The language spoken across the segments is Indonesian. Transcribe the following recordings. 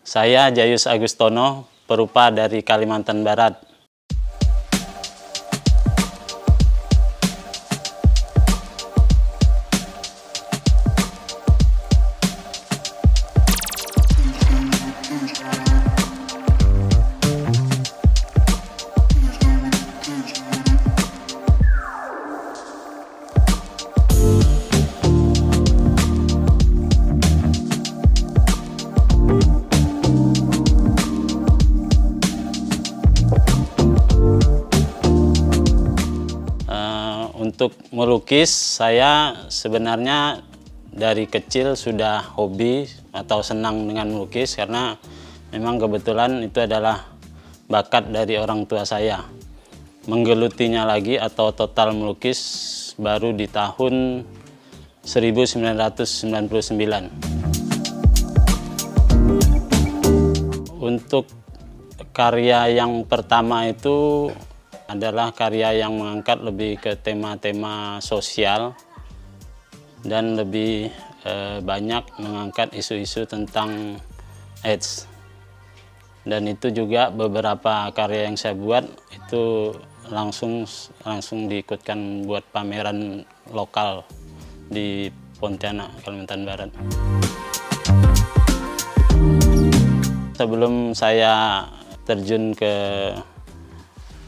Saya Jayus Agustono, perupa dari Kalimantan Barat. Untuk melukis, saya sebenarnya dari kecil sudah hobi atau senang dengan melukis karena memang kebetulan itu adalah bakat dari orang tua saya. Menggelutinya lagi atau total melukis baru di tahun 1999. Untuk karya yang pertama itu adalah karya yang mengangkat lebih ke tema-tema sosial dan lebih banyak mengangkat isu-isu tentang AIDS. Dan itu juga beberapa karya yang saya buat itu langsung diikutkan buat pameran lokal di Pontianak, Kalimantan Barat. Sebelum saya terjun ke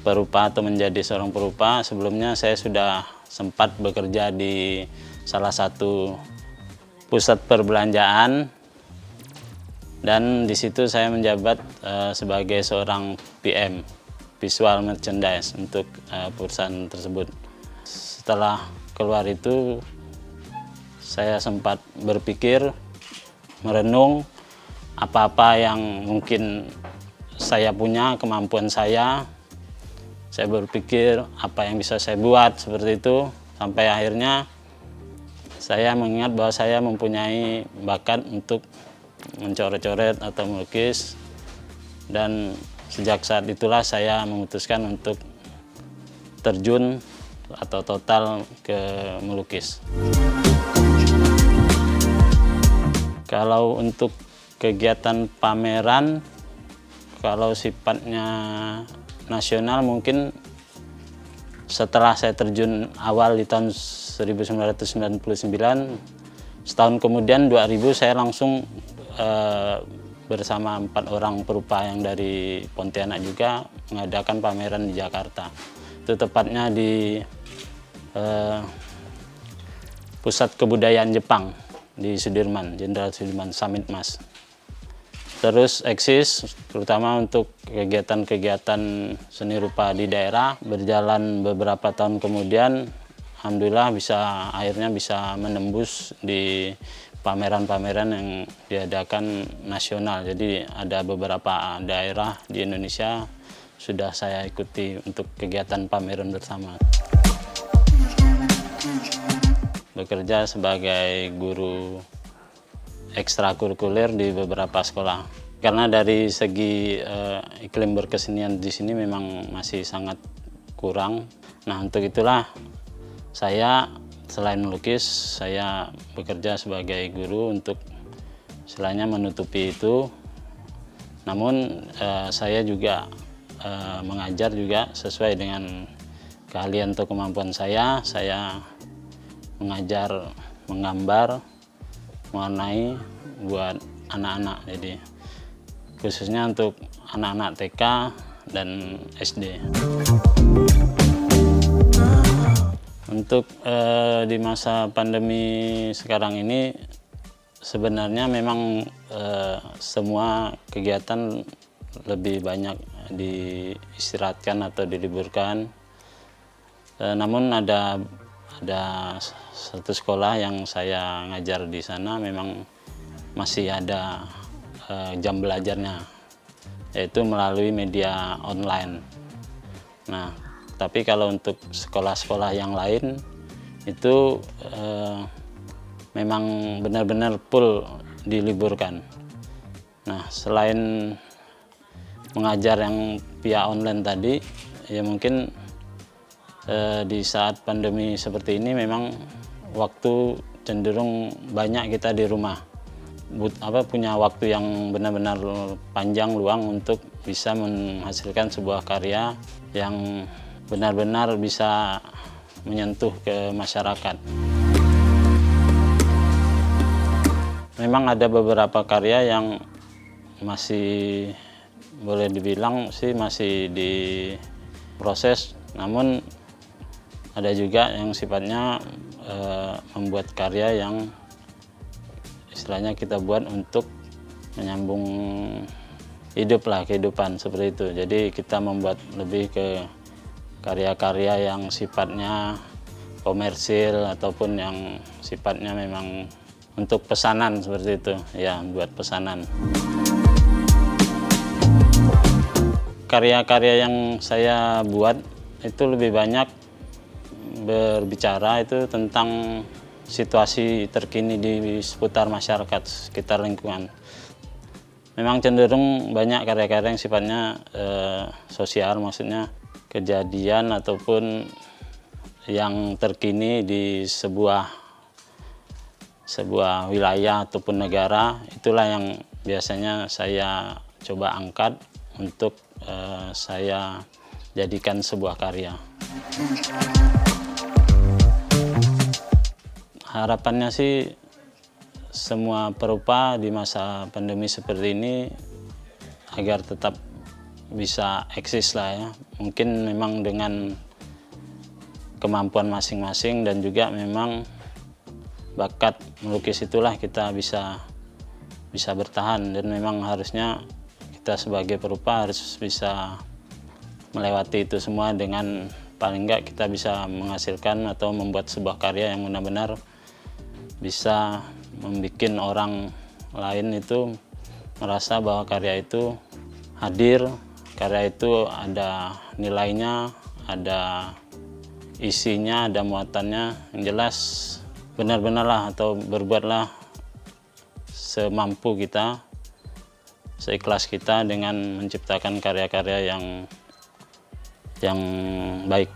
perupa atau menjadi seorang perupa, sebelumnya saya sudah sempat bekerja di salah satu pusat perbelanjaan dan di situ saya menjabat sebagai seorang PM, visual merchandise untuk perusahaan tersebut. Setelah keluar itu saya sempat berpikir, merenung apa-apa yang mungkin saya punya, kemampuan saya berpikir apa yang bisa saya buat seperti itu, sampai akhirnya saya mengingat bahwa saya mempunyai bakat untuk mencoret-coret atau melukis, dan sejak saat itulah saya memutuskan untuk terjun atau total ke melukis. Kalau untuk kegiatan pameran, kalau sifatnya nasional mungkin setelah saya terjun awal di tahun 1999, setahun kemudian 2000 saya langsung bersama 4 orang perupa yang dari Pontianak juga mengadakan pameran di Jakarta. Itu tepatnya di Pusat Kebudayaan Jepang di Sudirman, Jenderal Sudirman, Summit Mas. Terus eksis terutama untuk kegiatan-kegiatan seni rupa di daerah, berjalan beberapa tahun kemudian alhamdulillah akhirnya bisa menembus di pameran-pameran yang diadakan nasional. Jadi ada beberapa daerah di Indonesia sudah saya ikuti untuk kegiatan pameran bersama. Bekerja sebagai guru ekstrakurikuler di beberapa sekolah. Karena dari segi iklim berkesenian di sini memang masih sangat kurang. Nah, untuk itulah saya selain melukis, saya bekerja sebagai guru untuk istilahnya menutupi itu. Namun saya juga mengajar juga sesuai dengan keahlian atau kemampuan saya. Saya mengajar menggambar, mewarnai buat anak-anak, jadi khususnya untuk anak-anak TK dan SD. Untuk di masa pandemi sekarang ini sebenarnya memang semua kegiatan lebih banyak diistirahatkan atau diliburkan. Namun ada satu sekolah yang saya ngajar di sana memang masih ada jam belajarnya, yaitu melalui media online. Nah, tapi kalau untuk sekolah-sekolah yang lain itu memang benar-benar full diliburkan. Nah, selain mengajar yang via online tadi, ya mungkin di saat pandemi seperti ini memang waktu cenderung banyak kita di rumah. punya waktu yang benar-benar panjang luang untuk bisa menghasilkan sebuah karya yang benar-benar bisa menyentuh ke masyarakat. Memang ada beberapa karya yang masih boleh dibilang sih masih diproses, namun ada juga yang sifatnya membuat karya yang istilahnya kita buat untuk menyambung hidup lah, kehidupan seperti itu. Jadi kita membuat lebih ke karya-karya yang sifatnya komersil ataupun yang sifatnya memang untuk pesanan seperti itu, ya, buat pesanan. Karya-karya yang saya buat itu lebih banyak berbicara itu tentang situasi terkini di seputar masyarakat, sekitar lingkungan. Memang cenderung banyak karya-karya yang sifatnya sosial, maksudnya kejadian ataupun yang terkini di sebuah wilayah ataupun negara, itulah yang biasanya saya coba angkat untuk saya jadikan sebuah karya. Harapannya sih semua perupa di masa pandemi seperti ini agar tetap bisa eksis lah ya. Mungkin memang dengan kemampuan masing-masing dan juga memang bakat melukis itulah kita bisa bertahan, dan memang harusnya kita sebagai perupa harus bisa melewati itu semua dengan paling enggak kita bisa menghasilkan atau membuat sebuah karya yang benar-benar bisa membuat orang lain itu merasa bahwa karya itu hadir, karya itu ada nilainya, ada isinya, ada muatannya. Yang jelas benar-benarlah atau berbuatlah semampu kita, seikhlas kita dengan menciptakan karya-karya yang baik.